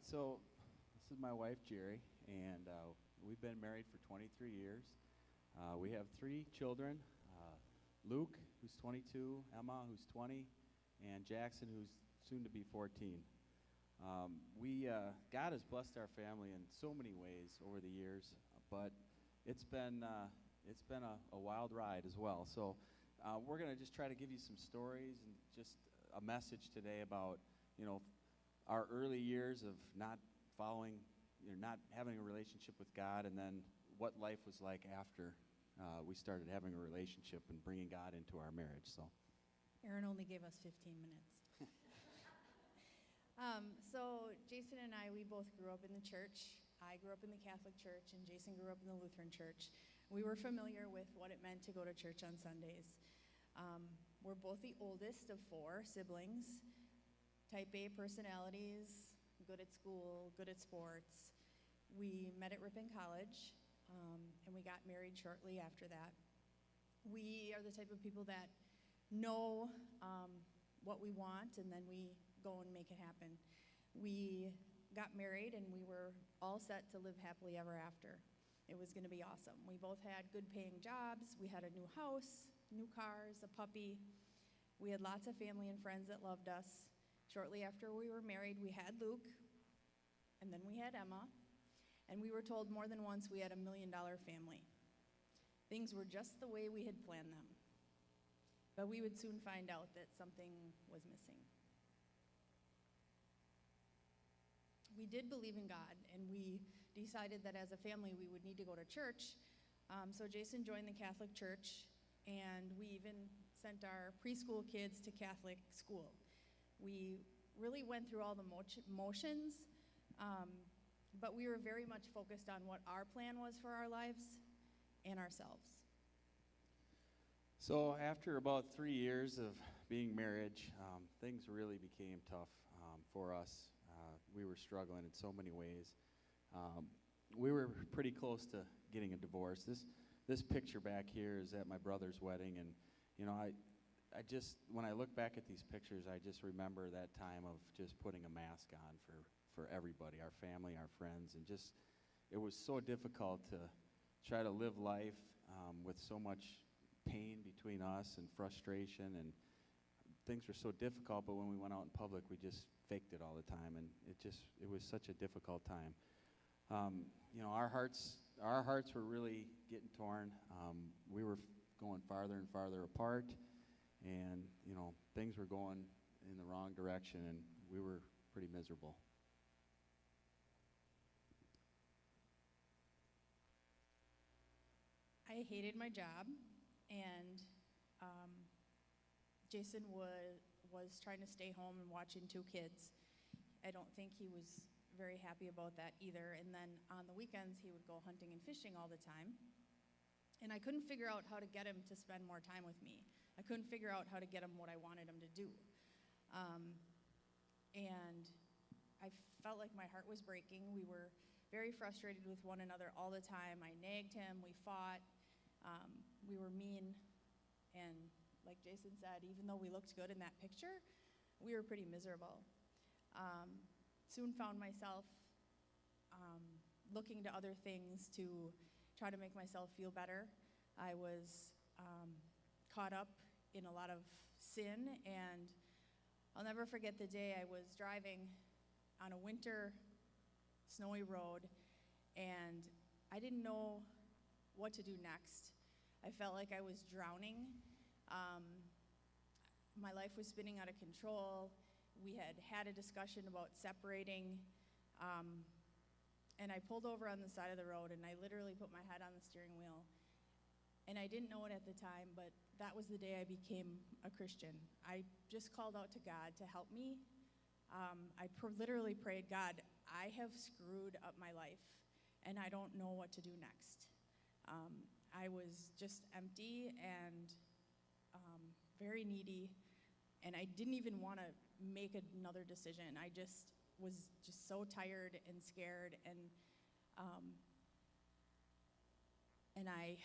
So this is my wife, Jeri, and we've been married for 23 years. We have three children, Luke, who's 22, Emma, who's 20, and Jackson, who's soon to be 14. God has blessed our family in so many ways over the years, but it's been a wild ride as well. So we're going to just try to give you some stories and just a message today about, our early years of not following, not having a relationship with God, and then what life was like after we started having a relationship and bringing God into our marriage. So, Aaron only gave us 15 minutes. So Jason and I, we both grew up in the church. I grew up in the Catholic Church, and Jason grew up in the Lutheran Church. We were familiar with what it meant to go to church on Sundays. We're both the oldest of four siblings, type A personalities, good at school, good at sports. We met at Ripon College, and we got married shortly after that. We are the type of people that know what we want, and then we go and make it happen. We got married, and we were all set to live happily ever after. It was going to be awesome. We both had good-paying jobs. We had a new house, new cars, a puppy. We had lots of family and friends that loved us. Shortly after we were married, we had Luke, and then we had Emma, and we were told more than once we had $1 million family. Things were just the way we had planned them. But we would soon find out that something was missing. We did believe in God, and we decided that as a family we would need to go to church. So Jason joined the Catholic Church, and we even sent our preschool kids to Catholic school. We really went through all the motions, but we were very much focused on what our plan was for our lives and ourselves. So after about 3 years of being married, things really became tough for us. We were struggling in so many ways. We were pretty close to getting a divorce. This picture back here is at my brother's wedding, and I just, when I look back at these pictures, I just remember that time of just putting a mask on for everybody, our family, our friends, and just, it was so difficult to try to live life with so much pain between us and frustration, and things were so difficult, but when we went out in public, we just faked it all the time, and it was such a difficult time. Our hearts were really getting torn. We were going farther and farther apart, and things were going in the wrong direction, and we were pretty miserable. I hated my job, and Jason was trying to stay home and watching two kids. I don't think he was very happy about that either. And then on the weekends, he would go hunting and fishing all the time. And I couldn't figure out how to get him to spend more time with me. I couldn't figure out how to get him what I wanted him to do. And I felt like my heart was breaking. We were very frustrated with one another all the time. I nagged him, we fought, we were mean. And like Jason said, even though we looked good in that picture, we were pretty miserable. Soon found myself looking to other things to try to make myself feel better. I was caught up in a lot of sin, and I'll never forget the day I was driving on a winter snowy road, and I didn't know what to do next. I felt like I was drowning. My life was spinning out of control. We had a discussion about separating, and I pulled over on the side of the road, and I literally put my head on the steering wheel. And I didn't know it at the time, but that was the day I became a Christian. I just called out to God to help me. Literally prayed, God, I have screwed up my life, and I don't know what to do next. I was just empty and very needy, and I didn't even want to make another decision. I just was just so tired and scared, and I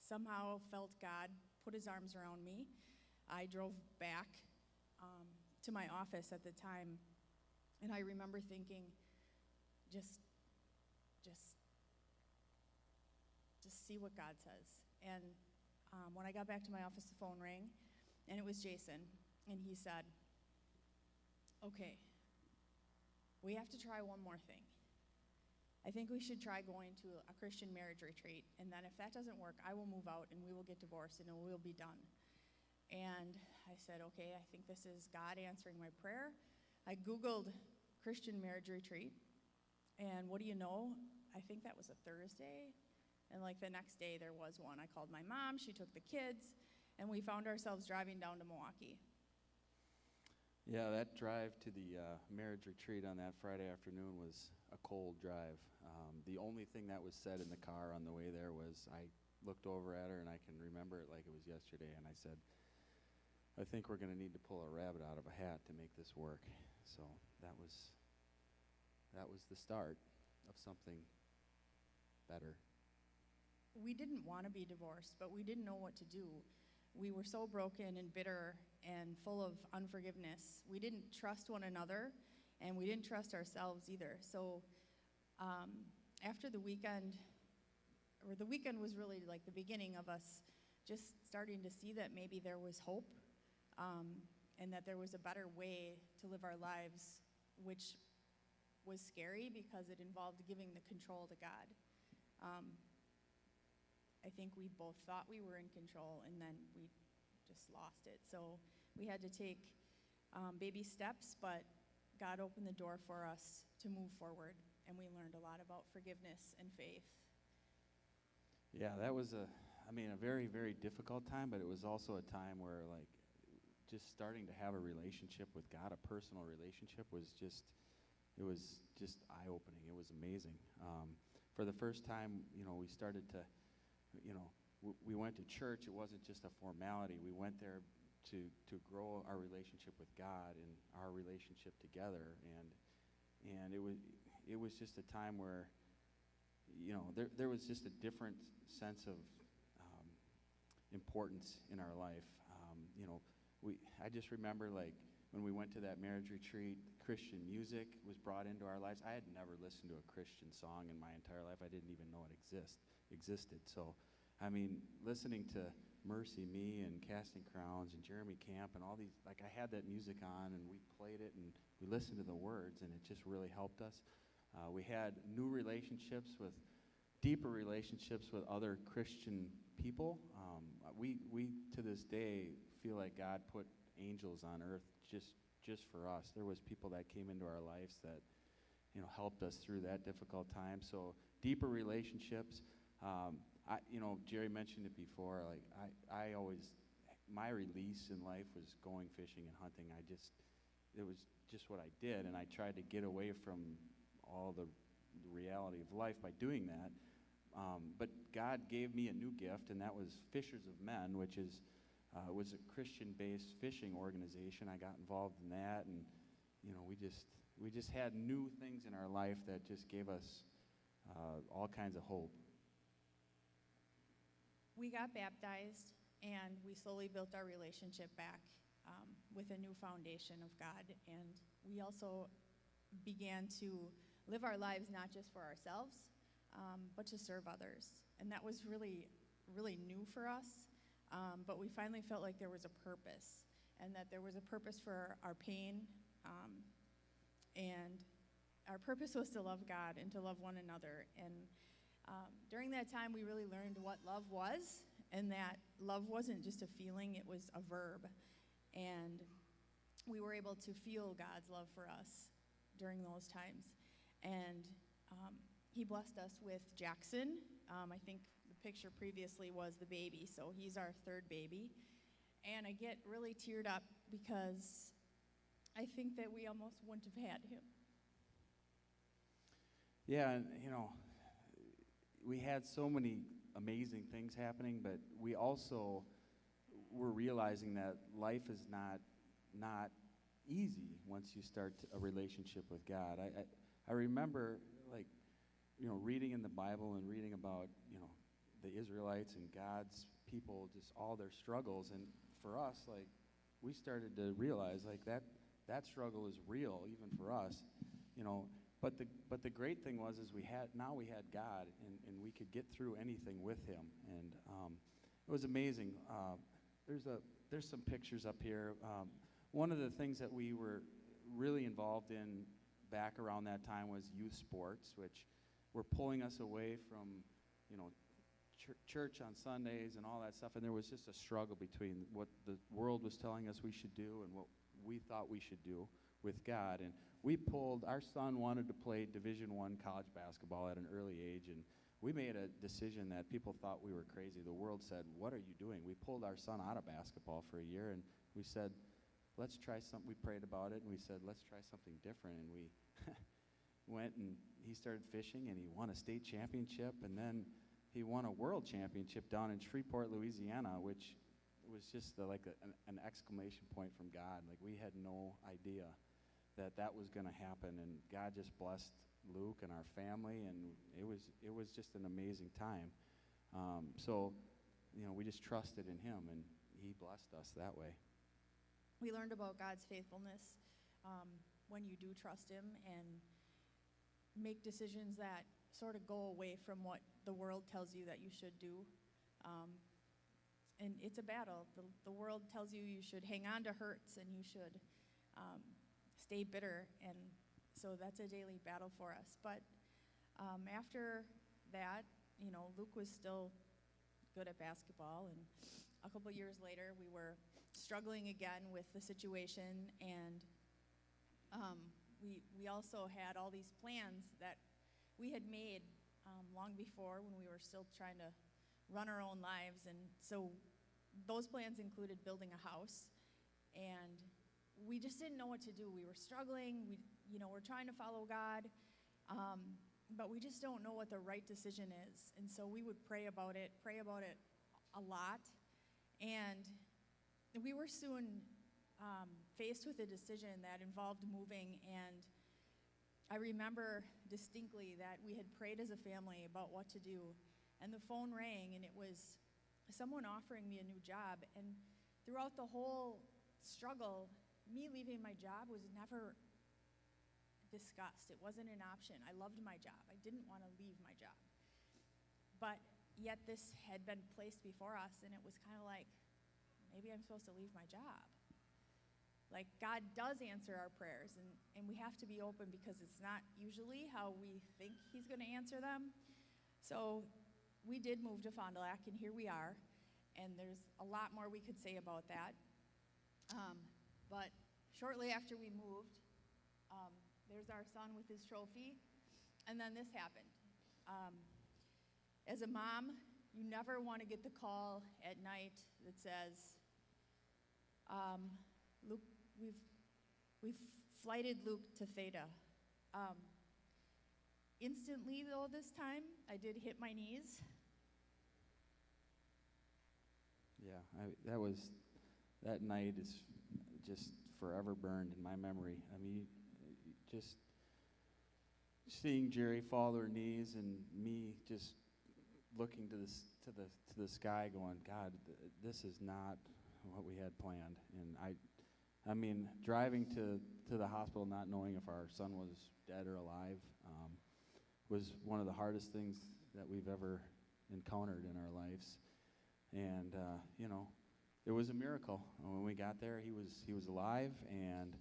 somehow felt God put his arms around me. I drove back to my office at the time, and I remember thinking, just just just see what God says. And when I got back to my office, the phone rang, and it was Jason, and he said, okay, we have to try one more thing. I think we should try going to a Christian marriage retreat, and then if that doesn't work, I will move out and we will get divorced and we'll be done. And I said, okay, I think this is God answering my prayer. I Googled Christian marriage retreat, and what do you know? I think that was a Thursday, and like the next day there was one. I called my mom, she took the kids, and we found ourselves driving down to Milwaukee. Yeah, that drive to the marriage retreat on that Friday afternoon was a cold drive. The only thing that was said in the car on the way there was, I looked over at her, and I can remember it like it was yesterday, and I said, I think we're going to need to pull a rabbit out of a hat to make this work. So that was the start of something better. We didn't want to be divorced, but we didn't know what to do. We were so broken and bitter and full of unforgiveness. We didn't trust one another, and we didn't trust ourselves either. So after the weekend was really like the beginning of us just starting to see that maybe there was hope, and that there was a better way to live our lives, which was scary because it involved giving the control to God. I think we both thought we were in control, and then we just lost it. So we had to take baby steps, but God opened the door for us to move forward, and we learned a lot about forgiveness and faith. Yeah, that was a very, very difficult time, but it was also a time where, like, just starting to have a relationship with God, a personal relationship, was just eye-opening. It was amazing. For the first time, we started to, we went to church. It wasn't just a formality. We went there to grow our relationship with God and our relationship together, and it was just a time where, there was just a different sense of importance in our life. I just remember, like, when we went to that marriage retreat, Christian music was brought into our lives. I had never listened to a Christian song in my entire life. I didn't even know it existed. So, listening to Mercy Me and Casting Crowns and Jeremy Camp and all these, like, I had that music on, and we played it, and we listened to the words, and it just really helped us. We had new relationships, deeper relationships with other Christian people. We to this day feel like God put angels on earth just for us. There was people that came into our lives that helped us through that difficult time. So deeper relationships. Jeri mentioned it before. Like, I always, my release in life was going fishing and hunting. It was just what I did, and I tried to get away from all the reality of life by doing that. But God gave me a new gift, and that was Fishers of Men, which was a Christian-based fishing organization. I got involved in that, and we just had new things in our life that just gave us all kinds of hope. We got baptized, and we slowly built our relationship back with a new foundation of God. And we also began to live our lives not just for ourselves, but to serve others. And that was really, really new for us. But we finally felt like there was a purpose, and that there was a purpose for our pain. And our purpose was to love God and to love one another. And during that time, we really learned what love was, and that love wasn't just a feeling, it was a verb. And we were able to feel God's love for us during those times. And he blessed us with Jackson. I think the picture previously was the baby, so he's our third baby. And I get really teared up because I think that we almost wouldn't have had him. Yeah, and we had so many amazing things happening, but we also were realizing that life is not easy once you start a relationship with God. I remember, like, reading in the Bible and reading about, the Israelites and God's people, just all their struggles. And for us, like, we started to realize, like, that struggle is real, even for us. But the great thing was is we had God, and we could get through anything with Him, and it was amazing. There's some pictures up here. One of the things that we were really involved in back around that time was youth sports, which were pulling us away from, you know, church on Sundays and all that stuff. And there was just a struggle between what the world was telling us we should do and what we thought we should do with God. And our son wanted to play Division I college basketball at an early age, and we made a decision that people thought we were crazy. The world said, "What are you doing?" We pulled our son out of basketball for a year, and we said, let's try something. We prayed about it, and we said, let's try something different. And we went, and he started fishing, and he won a state championship, and then he won a world championship down in Shreveport, Louisiana, which was just an exclamation point from God. Like, we had no idea that was going to happen, and God just blessed Luke and our family, and it was just an amazing time. So, we just trusted in Him, and He blessed us that way. We learned about God's faithfulness when you do trust Him and make decisions that sort of go away from what the world tells you that you should do. And it's a battle. The world tells you should hang on to hurts and you should stay bitter, and so that's a daily battle for us. But after that, Luke was still good at basketball, and a couple years later, we were struggling again with the situation, and we also had all these plans that we had made long before when we were still trying to run our own lives, and so those plans included building a house, and we just didn't know what to do. We were struggling. We're trying to follow God, but we just don't know what the right decision is. And so we would pray about it a lot. And we were soon faced with a decision that involved moving. And I remember distinctly that we had prayed as a family about what to do. And the phone rang, and it was someone offering me a new job. And throughout the whole struggle, me leaving my job was never discussed. It wasn't an option. I loved my job. I didn't want to leave my job. But yet this had been placed before us, and it was kind of like, maybe I'm supposed to leave my job. Like, God does answer our prayers, and we have to be open because it's not usually how we think He's going to answer them. So we did move to Fond du Lac, and here we are. And there's a lot more we could say about that. But shortly after we moved, there's our son with his trophy, and then this happened. As a mom, you never want to get the call at night that says, Luke, we've flighted Luke to Theta. Instantly, though, this time, I did hit my knees. Yeah, that night is just forever burned in my memory. I mean, just seeing Jeri fall to her knees and me just looking to the sky, going, God, this is not what we had planned. And I mean, driving to the hospital, not knowing if our son was dead or alive, was one of the hardest things that we've ever encountered in our lives. And it was a miracle. When we got there, he was alive, and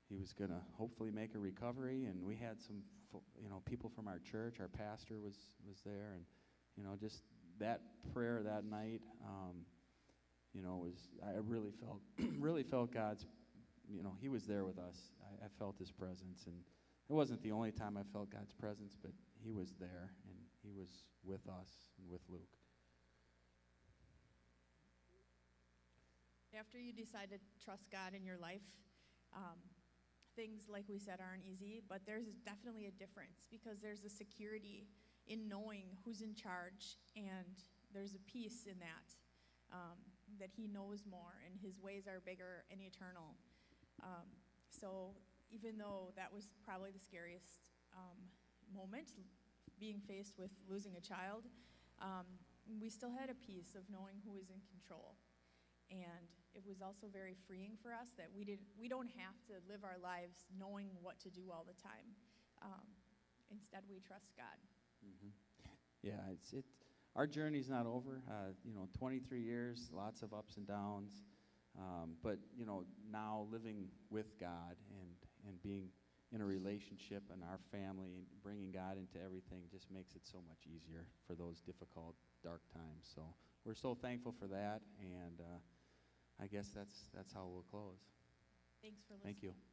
he was going to hopefully make a recovery. And we had some people from our church. Our pastor was there, and just that prayer that night, I really felt God's. He was there with us. I felt His presence, and it wasn't the only time I felt God's presence, but He was there, and He was with us and with Luke. After you decide to trust God in your life, things, like we said, aren't easy, but there's definitely a difference because there's a security in knowing who's in charge, and there's a peace in that, that He knows more, and His ways are bigger and eternal. So even though that was probably the scariest moment, being faced with losing a child, we still had a peace of knowing who is in control. And it was also very freeing for us that we don't have to live our lives knowing what to do all the time. Instead, we trust God. Mhm. Yeah, our journey's not over. 23 years, lots of ups and downs. But now living with God and being in a relationship and our family and bringing God into everything just makes it so much easier for those difficult, dark times. So we're so thankful for that, and I guess that's how we'll close. Thanks for listening. Thank you.